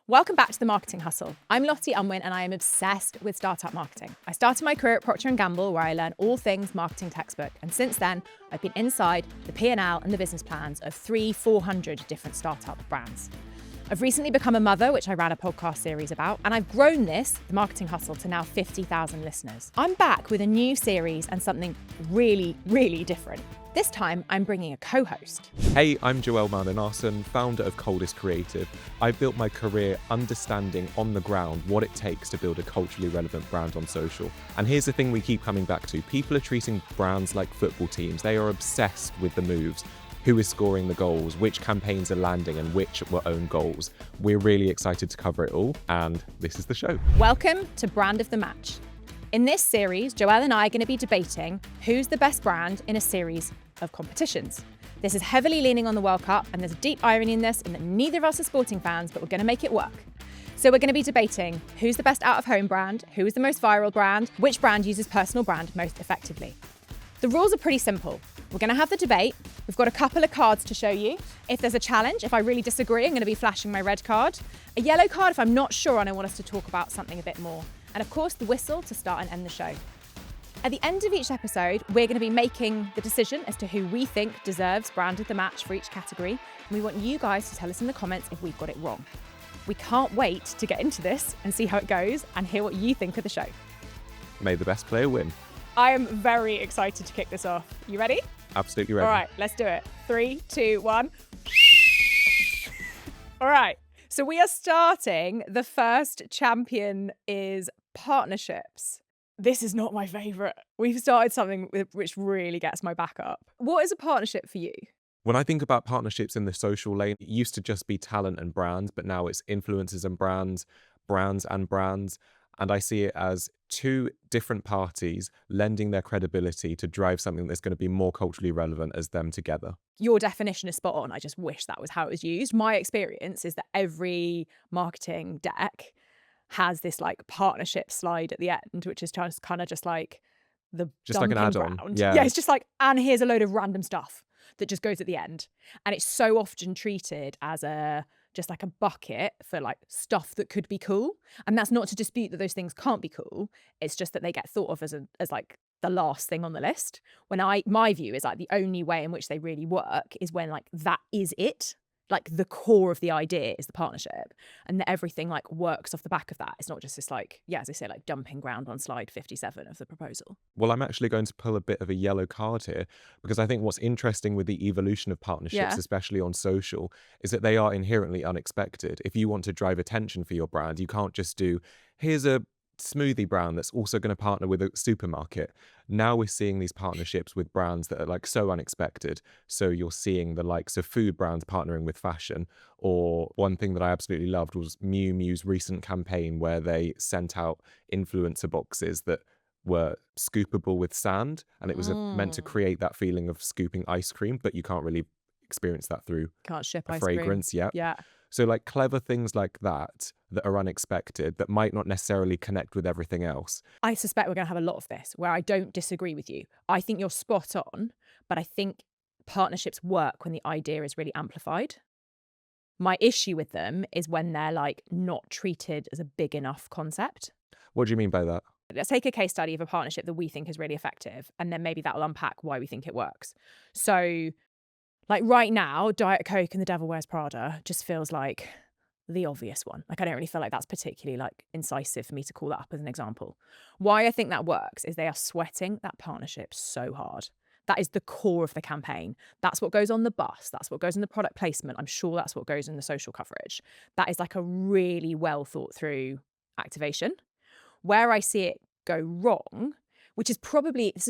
Welcome back to The Marketing Hustle. I'm Lottie Unwin and I am obsessed with startup marketing. I started my career at Procter & Gamble where I learned all things marketing textbook, and since then I've been inside the P&L and the business plans of 400 different startup brands. I've recently become a mother, which I ran a podcast series about, and I've grown this, The Marketing Hustle, to now 50,000 listeners. I'm back with a new series and something really, really different. This time, I'm bringing a co-host. Hey, I'm Joel Bjarni founder of Coldest Creative. I've built my career understanding on the ground what it takes to build a culturally relevant brand on social. And here's the thing we keep coming back to. People are treating brands like football teams. They are obsessed with the moves. Who is scoring the goals, which campaigns are landing, and which were own goals. We're really excited to cover it all, and this is the show. Welcome to Brand of the Match. In this series, Joel and I are going to be debating who's the best brand in a series of competitions. This is heavily leaning on the World Cup, and there's a deep irony in this in that neither of us are sporting fans, but we're going to make it work. So we're going to be debating who's the best out-of-home brand, who is the most viral brand, which brand uses personal brand most effectively. The rules are pretty simple. We're going to have the debate. We've got a couple of cards to show you. If there's a challenge, if I really disagree, I'm going to be flashing my red card. A yellow card if I'm not sure and I want us to talk about something a bit more. And of course, the whistle to start and end the show. At the end of each episode, we're going to be making the decision as to who we think deserves brand of the match for each category. And we want you guys to tell us in the comments if we've got it wrong. We can't wait to get into this and see how it goes and hear what you think of the show. May the best player win. I am very excited to kick this off. You ready? Absolutely ready. All right, let's do it. 3, 2, 1. All right. So we are starting. The first champion is partnerships. This is not my favourite. We've started something which really gets my back up. What is a partnership for you? When I think about partnerships in the social lane, it used to just be talent and brands, but now it's influencers and brands, brands and brands. And I see it as two different parties lending their credibility to drive something that's going to be more culturally relevant as them together. Your definition is spot on. I just wish that was how it was used. My experience is that every marketing deck has this like partnership slide at the end, which is just kind of just like the just like an add-on. Ground. Yeah, it's just like, and here's a load of random stuff that just goes at the end. And it's so often treated as just like a bucket for like stuff that could be cool. And that's not to dispute that those things can't be cool. It's just that they get thought of as like the last thing on the list. When my view is like the only way in which they really work is when like that is it. Like the core of the idea is the partnership, and that everything like works off the back of that. It's not just this like, yeah, as I say, like dumping ground on slide 57 of the proposal. Well, I'm actually going to pull a bit of a yellow card here because I think what's interesting with the evolution of partnerships, especially on social, is that they are inherently unexpected. If you want to drive attention for your brand, you can't just do, here's a smoothie brand that's also going to partner with a supermarket. Now we're seeing these partnerships with brands that are like so unexpected. So you're seeing the likes of food brands partnering with fashion, or one thing that I absolutely loved was Miu Miu's recent campaign where they sent out influencer boxes that were scoopable with sand, and it was meant to create that feeling of scooping ice cream, but you can't really experience that through Can't ship a ice fragrance. cream. Yeah. So like clever things like that are unexpected, that might not necessarily connect with everything else. I suspect we're going to have a lot of this where I don't disagree with you. I think you're spot on, but I think partnerships work when the idea is really amplified. My issue with them is when they're like not treated as a big enough concept. What do you mean by that? Let's take a case study of a partnership that we think is really effective, and then maybe that'll unpack why we think it works. So like right now, Diet Coke and the Devil Wears Prada just feels like the obvious one. Like I don't really feel like that's particularly like incisive for me to call that up as an example. Why I think that works is they are sweating that partnership so hard. That is the core of the campaign. That's what goes on the bus. That's what goes in the product placement. I'm sure that's what goes in the social coverage. That is like a really well thought through activation. Where I see it go wrong, this is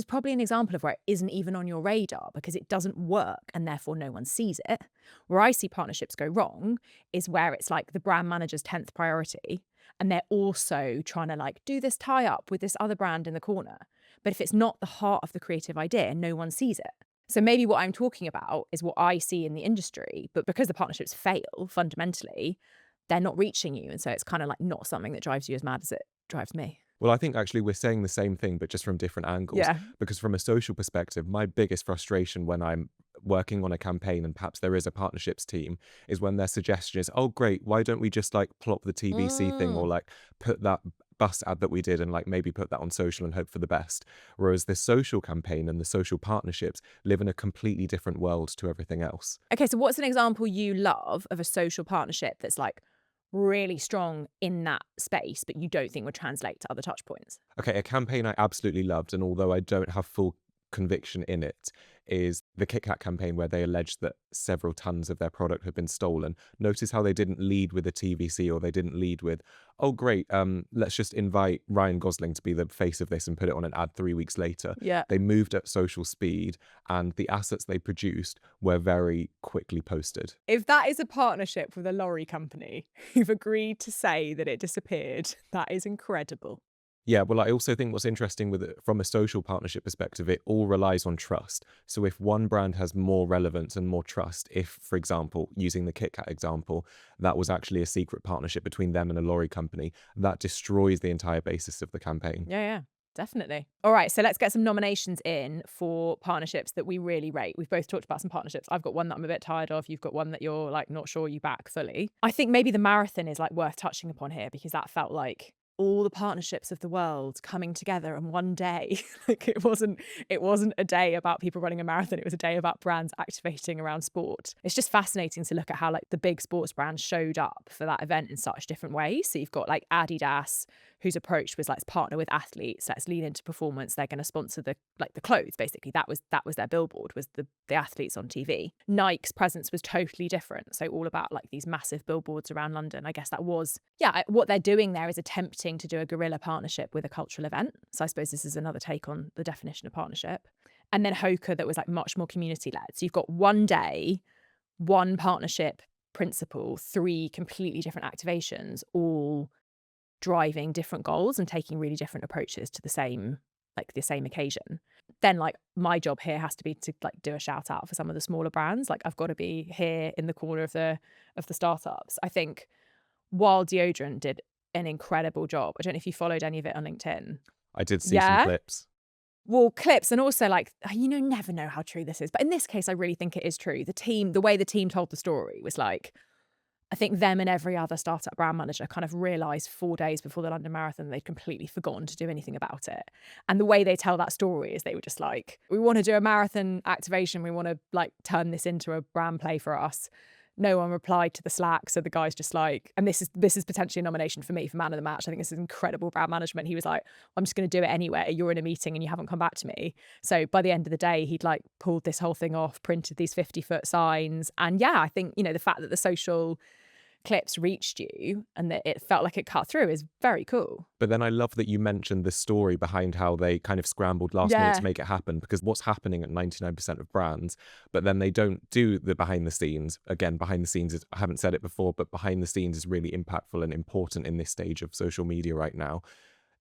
probably an example of where it isn't even on your radar because it doesn't work and therefore no one sees it. Where I see partnerships go wrong is where it's like the brand manager's 10th priority and they're also trying to like do this tie up with this other brand in the corner. But if it's not the heart of the creative idea, no one sees it. So maybe what I'm talking about is what I see in the industry, but because the partnerships fail fundamentally, they're not reaching you. And so it's kind of like not something that drives you as mad as it drives me. Well, I think actually we're saying the same thing, but just from different angles. Yeah. Because from a social perspective, my biggest frustration when I'm working on a campaign and perhaps there is a partnerships team, is when their suggestion is, oh great, why don't we just like plop the TVC thing, or like put that bus ad that we did and like maybe put that on social and hope for the best. Whereas the social campaign and the social partnerships live in a completely different world to everything else. Okay, so what's an example you love of a social partnership that's like really strong in that space, but you don't think would translate to other touch points? Okay, a campaign I absolutely loved, and although I don't have full conviction in it, is the KitKat campaign where they alleged that several tons of their product had been stolen. Notice how they didn't lead with a TVC, or they didn't lead with, oh great, let's just invite Ryan Gosling to be the face of this and put it on an ad 3 weeks later. Yeah. They moved at social speed, and the assets they produced were very quickly posted. If that is a partnership with a lorry company who've agreed to say that it disappeared, that is incredible. Yeah, well, I also think what's interesting with it from a social partnership perspective, it all relies on trust. So if one brand has more relevance and more trust, if, for example, using the KitKat example, that was actually a secret partnership between them and a lorry company, that destroys the entire basis of the campaign. Yeah, definitely. All right, so let's get some nominations in for partnerships that we really rate. We've both talked about some partnerships. I've got one that I'm a bit tired of. You've got one that you're like not sure you back fully. I think maybe the marathon is like worth touching upon here, because that felt like all the partnerships of the world coming together in one day. Like it wasn't a day about people running a marathon. It was a day about brands activating around sport. It's just fascinating to look at how like the big sports brands showed up for that event in such different ways. So you've got like Adidas, whose approach was let's partner with athletes, let's lean into performance. They're going to sponsor the clothes, basically. That was their billboard, was the athletes on TV. Nike's presence was totally different. So all about like these massive billboards around London. I guess that was, what they're doing there is attempting to do a guerrilla partnership with a cultural event. So I suppose this is another take on the definition of partnership. And then Hoka, that was like much more community led. So you've got one day, one partnership principle, 3 completely different activations, all driving different goals and taking really different approaches to the same occasion. Then like my job here has to be to like do a shout out for some of the smaller brands. Like I've got to be here in the corner of the startups. I think Wild Deodorant did an incredible job. I don't know if you followed any of it on LinkedIn. I did see some clips. Well, clips, and also like, never know how true this is. But in this case, I really think it is true. The way the team told the story was like, I think them and every other startup brand manager kind of realised 4 days before the London Marathon they'd completely forgotten to do anything about it. And the way they tell that story is they were just like, we want to do a marathon activation. We want to like turn this into a brand play for us. No one replied to the Slack. So the guy's just like, and this is potentially a nomination for me for man of the match. I think this is incredible brand management. He was like, I'm just going to do it anyway. You're in a meeting and you haven't come back to me. So by the end of the day, he'd like pulled this whole thing off, printed these 50-foot signs. And I think, the fact that the social clips reached you and that it felt like it cut through is very cool. But then I love that you mentioned the story behind how they kind of scrambled last minute to make it happen, because what's happening at 99% of brands, but then they don't do the behind the scenes. Again, behind the scenes is, I haven't said it before, but behind the scenes is really impactful and important in this stage of social media right now.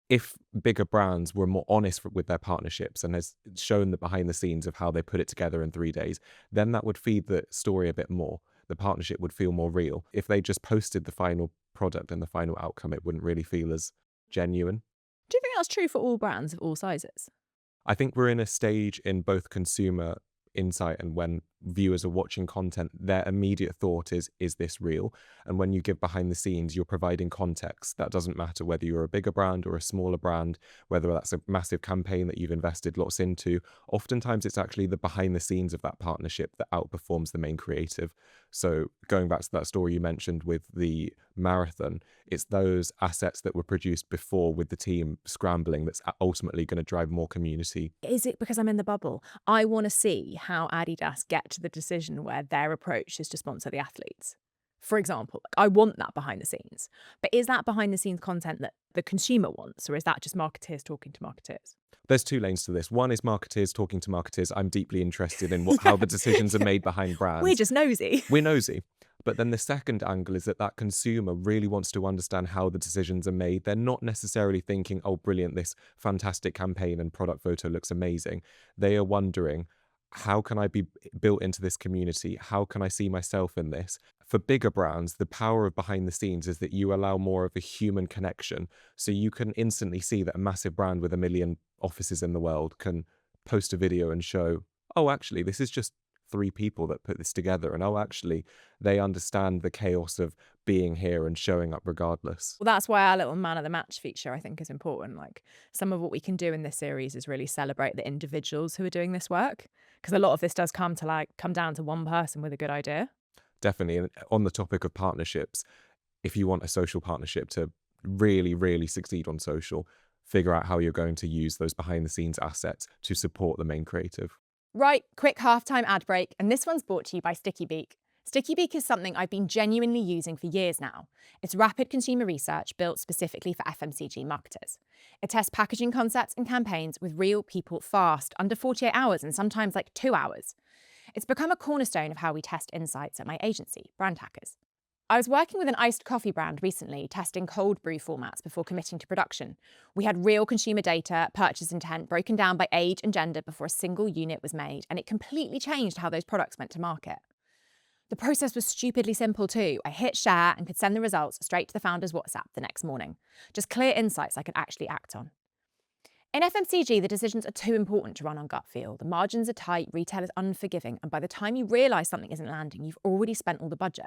If bigger brands were more honest with their partnerships and has shown the behind the scenes of how they put it together in 3 days, then that would feed the story a bit more. The partnership would feel more real. If they just posted the final product and the final outcome, it wouldn't really feel as genuine. Do you think that's true for all brands of all sizes? I think we're in a stage in both consumer insight and when viewers are watching content, their immediate thought is this real? And when you give behind the scenes, you're providing context. That doesn't matter whether you're a bigger brand or a smaller brand, whether that's a massive campaign that you've invested lots into. Oftentimes it's actually the behind the scenes of that partnership that outperforms the main creative. So going back to that story you mentioned with the marathon, it's those assets that were produced before with the team scrambling that's ultimately going to drive more community. Is it because I'm in the bubble? I want to see how Adidas get to the decision where their approach is to sponsor the athletes. For example, I want that behind the scenes. But is that behind the scenes content that the consumer wants, or is that just marketeers talking to marketeers? There's 2 lanes to this. One is marketeers talking to marketeers. I'm deeply interested in how the decisions are made behind brands. We're just nosy. We're nosy. But then the second angle is that consumer really wants to understand how the decisions are made. They're not necessarily thinking, oh, brilliant, this fantastic campaign and product photo looks amazing. They are wondering, how can I be built into this community? How can I see myself in this? For bigger brands, the power of behind the scenes is that you allow more of a human connection. So you can instantly see that a massive brand with 1 million offices in the world can post a video and show, oh, actually, this is just 3 people that put this together, and actually they understand the chaos of being here and showing up regardless. Well, that's why our little man of the match feature, I think, is important. Like, some of what we can do in this series is really celebrate the individuals who are doing this work, because a lot of this does come down to one person with a good idea. Definitely. And on the topic of partnerships, if you want a social partnership to really, really succeed on social, figure out how you're going to use those behind the scenes assets to support the main creative. Right, quick halftime ad break, and this one's brought to you by Stickybeak. Stickybeak is something I've been genuinely using for years now. It's rapid consumer research built specifically for FMCG marketers. It tests packaging concepts and campaigns with real people fast, under 48 hours and sometimes like 2 hours. It's become a cornerstone of how we test insights at my agency, Brand Hackers. I was working with an iced coffee brand recently, testing cold brew formats before committing to production. We had real consumer data, purchase intent, broken down by age and gender before a single unit was made, and it completely changed how those products went to market. The process was stupidly simple too. I hit share and could send the results straight to the founder's WhatsApp the next morning. Just clear insights I could actually act on. In FMCG, the decisions are too important to run on gut feel. The margins are tight, retail is unforgiving, and by the time you realise something isn't landing, you've already spent all the budget.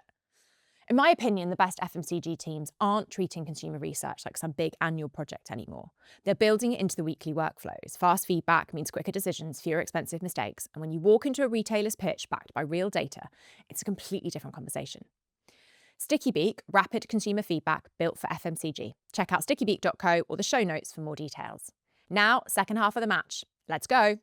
In my opinion, the best FMCG teams aren't treating consumer research like some big annual project anymore. They're building it into the weekly workflows. Fast feedback means quicker decisions, fewer expensive mistakes, and when you walk into a retailer's pitch backed by real data, it's a completely different conversation. Stickybeak, rapid consumer feedback built for FMCG. Check out stickybeak.co or the show notes for more details. Now, second half of the match. Let's go.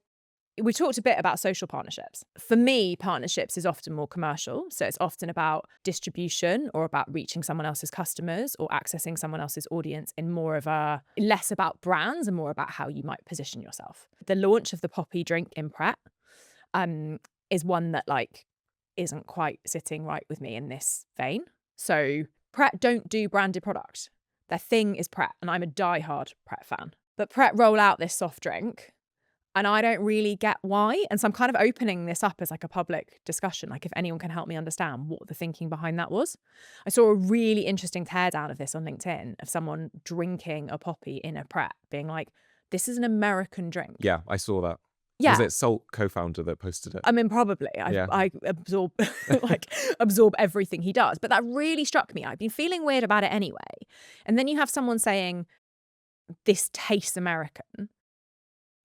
We talked a bit about social partnerships. For me, partnerships is often more commercial. So it's often about distribution or about reaching someone else's customers or accessing someone else's audience in more of a, less about brands and more about how you might position yourself. The launch of the Poppi drink in Pret is one that isn't quite sitting right with me in this vein. So Pret don't do branded product. Their thing is Pret, and I'm a diehard Pret fan. But Pret roll out this soft drink, and I don't really get why. And so I'm kind of opening this up as like a public discussion, like if anyone can help me understand what the thinking behind that was. I saw a really interesting teardown of this on LinkedIn of someone drinking a Poppi in a Pret, being like, this is an American drink. Yeah, I saw that. Yeah. Was it Salt co-founder that posted it? I mean, probably. I absorb absorb everything he does. But that really struck me. I've been feeling weird about it anyway. And then you have someone saying, this tastes American.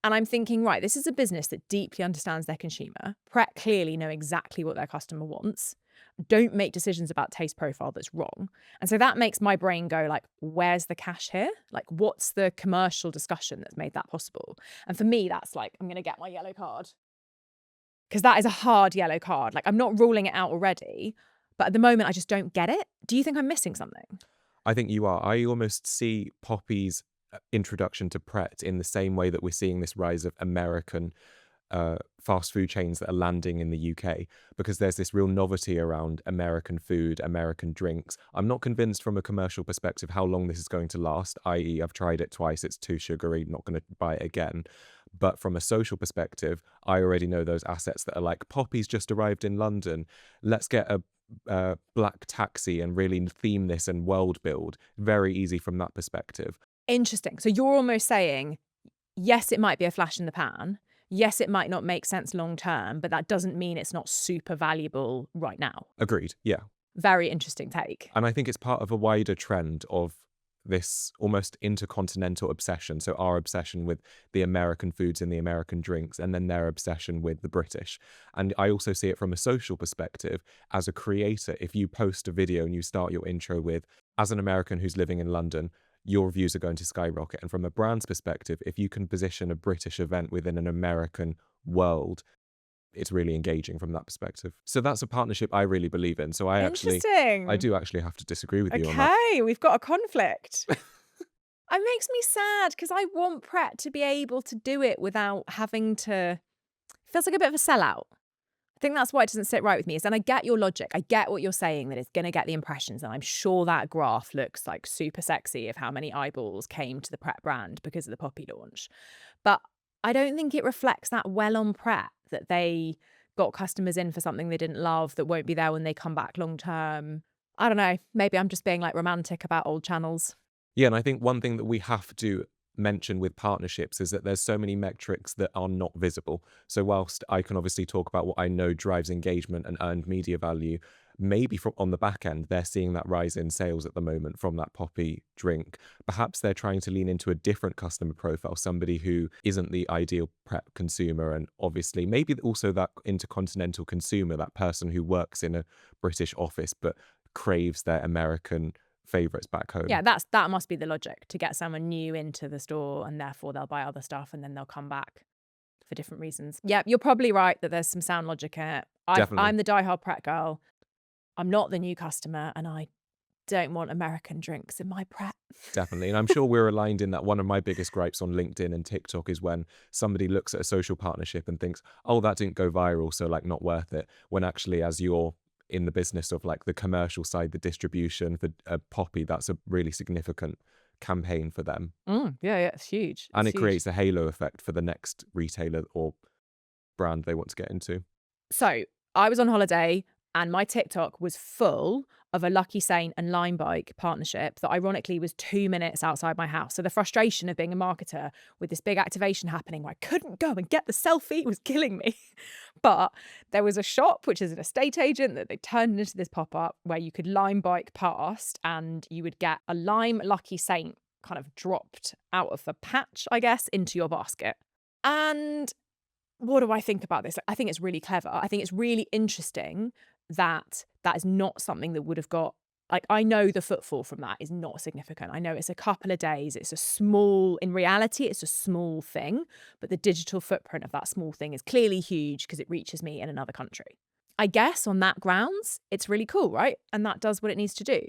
And I'm thinking, right, this is a business that deeply understands their consumer. Pret clearly know exactly what their customer wants. Don't make decisions about taste profile that's wrong. And so that makes my brain go like, where's the cash here? Like, what's the commercial discussion that's made that possible? And for me, that's like, I'm going to get my yellow card. Because that is a hard yellow card. Like, I'm not ruling it out already, but at the moment, I just don't get it. Do you think I'm missing something? I think you are. I almost see Poppi's introduction to Pret in the same way that we're seeing this rise of American fast food chains that are landing in the UK, because there's this real novelty around American food, American drinks. I'm not convinced from a commercial perspective how long this is going to last, i.e. I've tried it twice, it's too sugary, not going to buy it again. But from a social perspective, I already know those assets that are like, Poppi's just arrived in London, let's get a black taxi and really theme this and world build. Very easy from that perspective. Interesting. So you're almost saying, yes, it might be a flash in the pan. Yes, it might not make sense long term, but that doesn't mean it's not super valuable right now. Agreed. Yeah. Very interesting take. And I think it's part of a wider trend of this almost intercontinental obsession. So our obsession with the American foods and the American drinks, and then their obsession with the British. And I also see it from a social perspective. As a creator, if you post a video and you start your intro with, as an American who's living in London, your views are going to skyrocket. And from a brand's perspective, if you can position a British event within an American world, it's really engaging from that perspective. So that's a partnership I really believe in. So I do actually have to disagree with you on that. Okay, we've got a conflict. It makes me sad because I want Pret to be able to do it without having to. It feels like a bit of a sellout. I think that's why it doesn't sit right with me. And I get your logic. I get what you're saying, that it's going to get the impressions. And I'm sure that graph looks like super sexy of how many eyeballs came to the Pret brand because of the Poppi launch. But I don't think it reflects that well on Pret, that they got customers in for something they didn't love that won't be there when they come back long term. I don't know. Maybe I'm just being like romantic about old channels. Yeah, and I think one thing that we have to mention with partnerships is that there's so many metrics that are not visible. So whilst I can obviously talk about what I know drives engagement and earned media value, maybe from on the back end, they're seeing that rise in sales at the moment from that Poppi drink. Perhaps they're trying to lean into a different customer profile, somebody who isn't the ideal Pret consumer, and obviously maybe also that intercontinental consumer, that person who works in a British office but craves their American favorites back home. Yeah, that must be the logic, to get someone new into the store, and therefore they'll buy other stuff and then they'll come back for different reasons. Yeah, you're probably right that there's some sound logic in it. Definitely. I'm the diehard Pret girl. I'm not the new customer, and I don't want American drinks in my Pret. Definitely. And I'm sure we're aligned in that. One of my biggest gripes on LinkedIn and TikTok is when somebody looks at a social partnership and thinks, oh, that didn't go viral, so like not worth it. When actually, as you're in the business of like the commercial side, the distribution for Poppi, that's a really significant campaign for them. Yeah, it's huge. And it creates a halo effect for the next retailer or brand they want to get into. So I was on holiday and my TikTok was full of a Lucky Saint and Lime Bike partnership that ironically was 2 minutes outside my house. So the frustration of being a marketer with this big activation happening where I couldn't go and get the selfie was killing me. But there was a shop, which is an estate agent, that they turned into this pop-up where you could Lime Bike past and you would get a Lime Lucky Saint kind of dropped out of the patch, I guess, into your basket. And what do I think about this? I think it's really clever. I think it's really interesting that that is not something that would have got, like, I know the footfall from that is not significant. I know it's a couple of days. It's a small, in reality, it's a small thing, but the digital footprint of that small thing is clearly huge because it reaches me in another country. I guess on that grounds, it's really cool, right? And that does what it needs to do.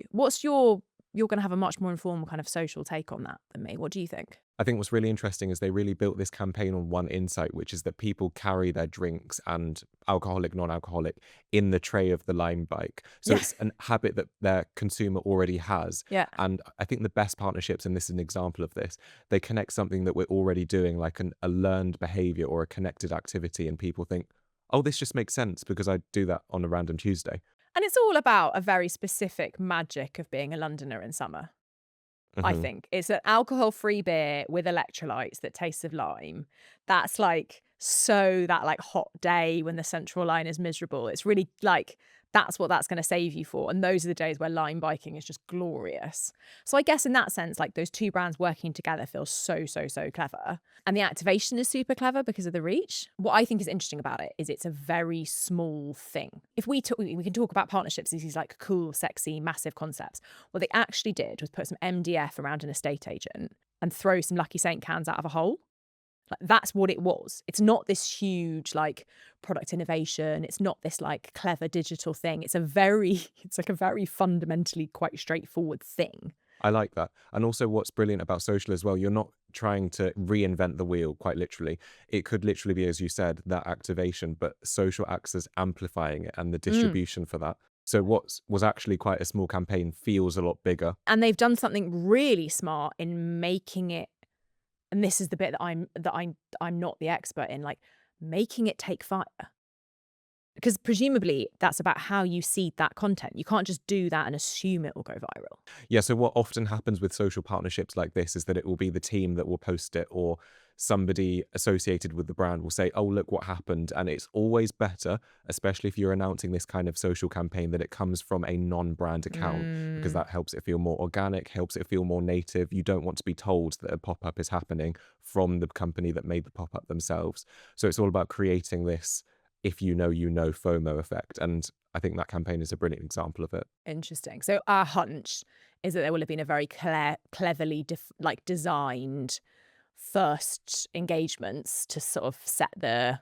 You're going to have a much more informed kind of social take on that than me. What do you think? I think what's really interesting is they really built this campaign on one insight, which is that people carry their drinks and alcoholic, non-alcoholic in the tray of the Lime Bike. So it's a habit that their consumer already has. Yeah. And I think the best partnerships, and this is an example of this, they connect something that we're already doing, like a learned behavior or a connected activity. And people think, oh, this just makes sense because I do that on a random Tuesday. And it's all about a very specific magic of being a Londoner in summer. I think it's an alcohol-free beer with electrolytes that tastes of lime. That's like, so that like hot day when the central line is miserable. It's really like, that's what that's going to save you for. And those are the days where Lime biking is just glorious. So I guess in that sense, like those two brands working together feels so clever. And the activation is super clever because of the reach. What I think is interesting about it is it's a very small thing. If we can talk about partnerships as these like cool, sexy, massive concepts. What they actually did was put some MDF around an estate agent and throw some Lucky Saint cans out of a hole. Like, that's what it was. It's not this huge like product innovation. It's not this like clever digital thing. It's like a very fundamentally quite straightforward thing. I like that. And also what's brilliant about social as well, you're not trying to reinvent the wheel, quite literally. It could literally be, as you said, that activation, but social acts as amplifying it and the distribution for that. So what was actually quite a small campaign feels a lot bigger. And they've done something really smart in making it, and this is the bit that I'm not the expert in, like making it take fire. Because presumably that's about how you seed that content. You can't just do that and assume it will go viral. Yeah, so what often happens with social partnerships like this is that it will be the team that will post it, or somebody associated with the brand will say, oh, look what happened. And it's always better, especially if you're announcing this kind of social campaign, that it comes from a non-brand account, because that helps it feel more organic, helps it feel more native. You don't want to be told that a pop-up is happening from the company that made the pop-up themselves. So it's all about creating this if you know FOMO effect. And I think that campaign is a brilliant example of it. Interesting. So our hunch is that there will have been a very cleverly designed first engagements to sort of set the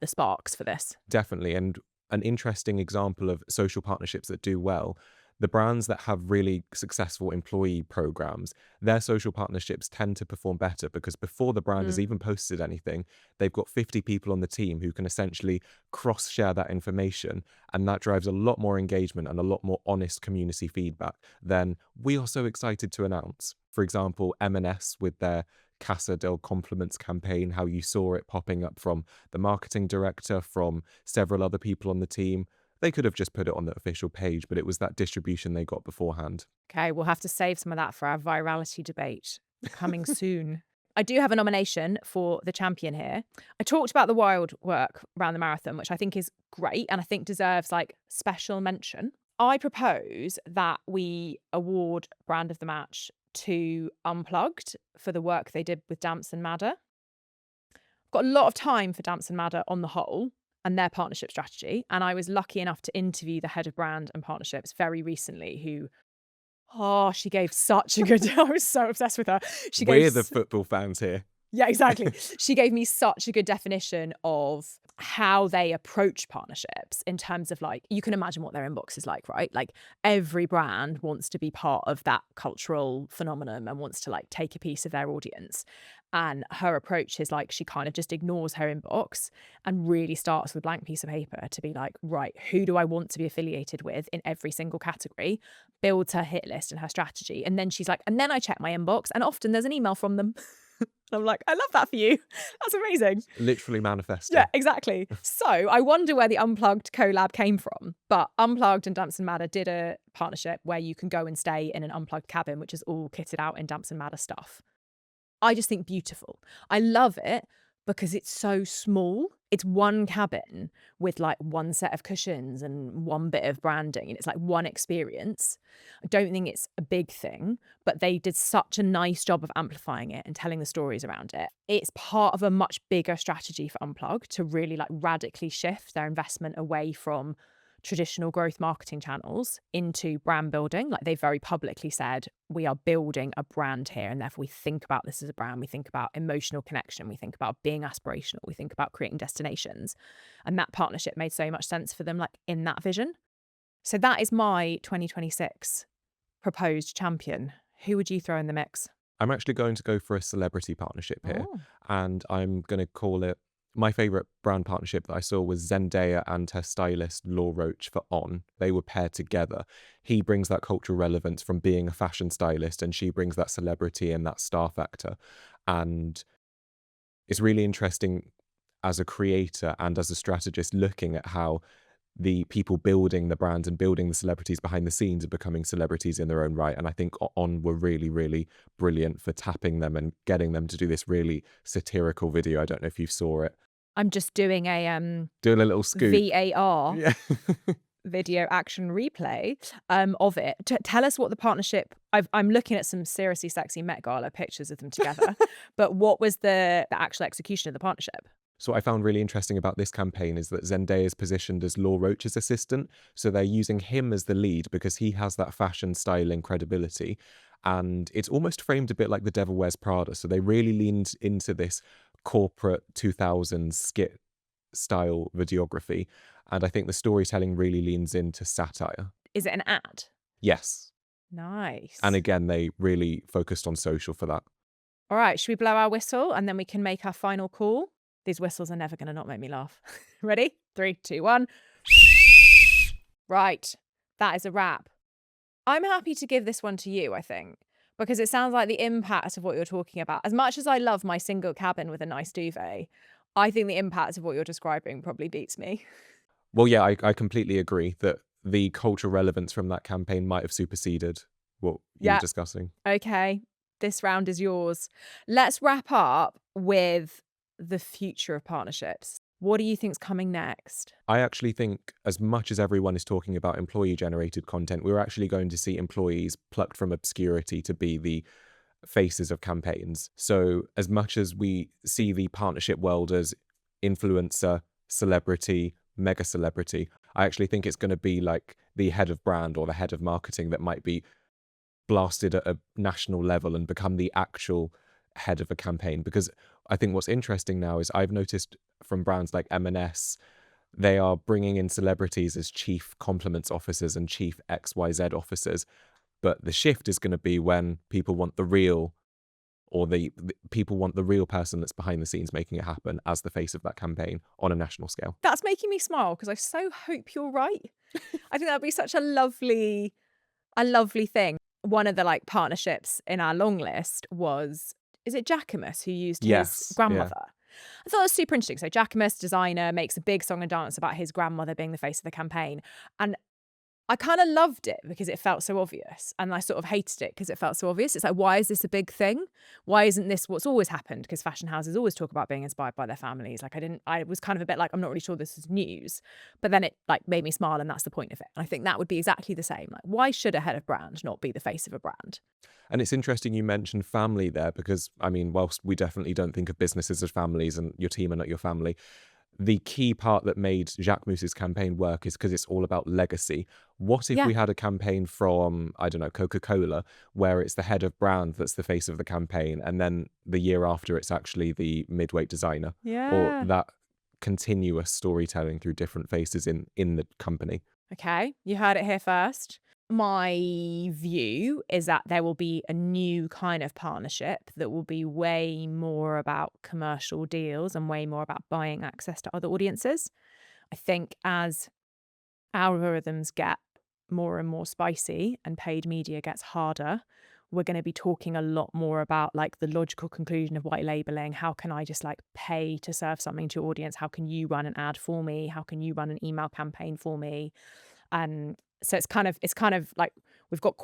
sparks for this. Definitely. And an interesting example of social partnerships that do well, the brands that have really successful employee programs, their social partnerships tend to perform better because before the brand has even posted anything, they've got 50 people on the team who can essentially cross-share that information. And that drives a lot more engagement and a lot more honest community feedback than we are so excited to announce. For example, M&S with their Casa del Compliments campaign, how you saw it popping up from the marketing director, from several other people on the team. They could have just put it on the official page, but it was that distribution they got beforehand. Okay, we'll have to save some of that for our virality debate coming soon. I do have a nomination for the champion here. I talked about the wild work around the marathon, which I think is great and I think deserves like special mention. I propose that we award brand of the match to Unplugged for the work they did with Damson Madder. Got a lot of time for Damson Madder on the whole and their partnership strategy. And I was lucky enough to interview the head of brand and partnerships very recently who, she gave such a good, I was so obsessed with her. We're the football fans here. Yeah, exactly. She gave me such a good definition of how they approach partnerships in terms of like, you can imagine what their inbox is like, right? Like every brand wants to be part of that cultural phenomenon and wants to like take a piece of their audience. And her approach is like, she kind of just ignores her inbox and really starts with a blank piece of paper to be like, right, who do I want to be affiliated with in every single category? Builds her hit list and her strategy. And then she's like, and then I check my inbox and often there's an email from them. I'm like, I love that for you. That's amazing. Literally manifesting. Yeah, exactly. So I wonder where the Unplugged collab came from. But Unplugged and Damson Madder did a partnership where you can go and stay in an unplugged cabin, which is all kitted out in Damson Madder stuff. I just think beautiful. I love it because it's so small. It's one cabin with like one set of cushions and one bit of branding. And it's like one experience. I don't think it's a big thing, but they did such a nice job of amplifying it and telling the stories around it. It's part of a much bigger strategy for Unplugged to really like radically shift their investment away from traditional growth marketing channels into brand building. Like they very publicly said, we are building a brand here and therefore we think about this as a brand. We think about emotional connection. We think about being aspirational. We think about creating destinations. And that partnership made so much sense for them like in that vision. So that is my 2026 proposed champion. Who would you throw in the mix? I'm actually going to go for a celebrity partnership here. And I'm going to call it, my favourite brand partnership that I saw was Zendaya and her stylist Law Roach for On. They were paired together. He brings that cultural relevance from being a fashion stylist and she brings that celebrity and that star factor. And it's really interesting as a creator and as a strategist looking at how the people building the brands and building the celebrities behind the scenes are becoming celebrities in their own right. And I think On were really, really brilliant for tapping them and getting them to do this really satirical video. I don't know if you saw it. I'm just doing a little scoop. VAR video action replay of it. Tell us what the partnership. I'm looking at some seriously sexy Met Gala pictures of them together. But what was the actual execution of the partnership? So what I found really interesting about this campaign is that Zendaya is positioned as Law Roach's assistant. So they're using him as the lead because he has that fashion styling credibility. And it's almost framed a bit like the Devil Wears Prada. So they really leaned into this corporate 2000s skit style videography. And I think the storytelling really leans into satire. Is it an ad? Yes. Nice. And again, they really focused on social for that. All right, should we blow our whistle and then we can make our final call? These whistles are never going to not make me laugh. Ready? 3, 2, 1. Right, that is a wrap. I'm happy to give this one to you, I think, because it sounds like the impact of what you're talking about. As much as I love my single cabin with a nice duvet, I think the impact of what you're describing probably beats me. Well, yeah, I completely agree that the cultural relevance from that campaign might have superseded what you were discussing. Okay, this round is yours. Let's wrap up with the future of partnerships. What do you think's coming next? I actually think as much as everyone is talking about employee-generated content, we're actually going to see employees plucked from obscurity to be the faces of campaigns. So as much as we see the partnership world as influencer, celebrity, mega celebrity, I actually think it's going to be like the head of brand or the head of marketing that might be blasted at a national level and become the actual head of a campaign. Because I think what's interesting now is I've noticed from brands like M&S, they are bringing in celebrities as chief compliments officers and chief XYZ officers. But the shift is going to be when people want the real, or the people want the real person that's behind the scenes making it happen as the face of that campaign on a national scale. That's making me smile because I so hope you're right. I think that'd be such a lovely thing. One of the like partnerships in our long list was, is it Jacquemus who used his grandmother? Yeah. I thought it was super interesting. So Jacquemus, designer, makes a big song and dance about his grandmother being the face of the campaign. And I kind of loved it because it felt so obvious, and I sort of hated it because it felt so obvious. It's like, why is this a big thing? Why isn't this what's always happened? Because fashion houses always talk about being inspired by their families. Like I was kind of a bit like, I'm not really sure this is news, but then it like made me smile, and that's the point of it. And I think that would be exactly the same. Like, why should a head of brand not be the face of a brand? And it's interesting you mentioned family there because, I mean, whilst we definitely don't think of businesses as families and your team are not your family, the key part that made Jacques Mousse's campaign work is because it's all about legacy. What if Yeah. we had a campaign from, I don't know, Coca-Cola, where it's the head of brand that's the face of the campaign, and then the year after it's actually the midweight designer, or Yeah. that continuous storytelling through different faces in the company? Okay, you heard it here first. My view is that there will be a new kind of partnership that will be way more about commercial deals and way more about buying access to other audiences. I think as algorithms get more and more spicy and paid media gets harder, we're going to be talking a lot more about like the logical conclusion of white labeling. How can I just like pay to serve something to your audience? How can you run an ad for me? How can you run an email campaign for me? So it's kind of like we've got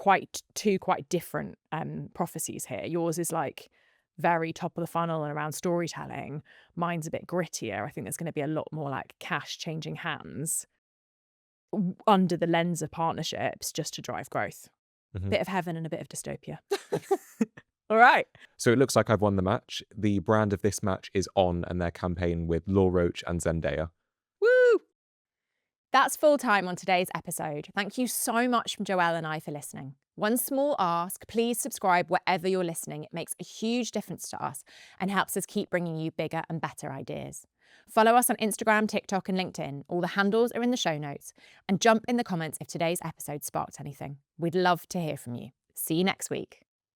two quite different prophecies here. Yours is like very top of the funnel and around storytelling. Mine's a bit grittier. I think there's going to be a lot more like cash changing hands under the lens of partnerships just to drive growth. Bit of heaven and a bit of dystopia. All right. So it looks like I've won the match. The brand of this match is On and their campaign with Law Roach and Zendaya. Woo! That's full time on today's episode. Thank you so much from Joel and I for listening. One small ask, please subscribe wherever you're listening. It makes a huge difference to us and helps us keep bringing you bigger and better ideas. Follow us on Instagram, TikTok and LinkedIn. All the handles are in the show notes. And jump in the comments if today's episode sparked anything. We'd love to hear from you. See you next week.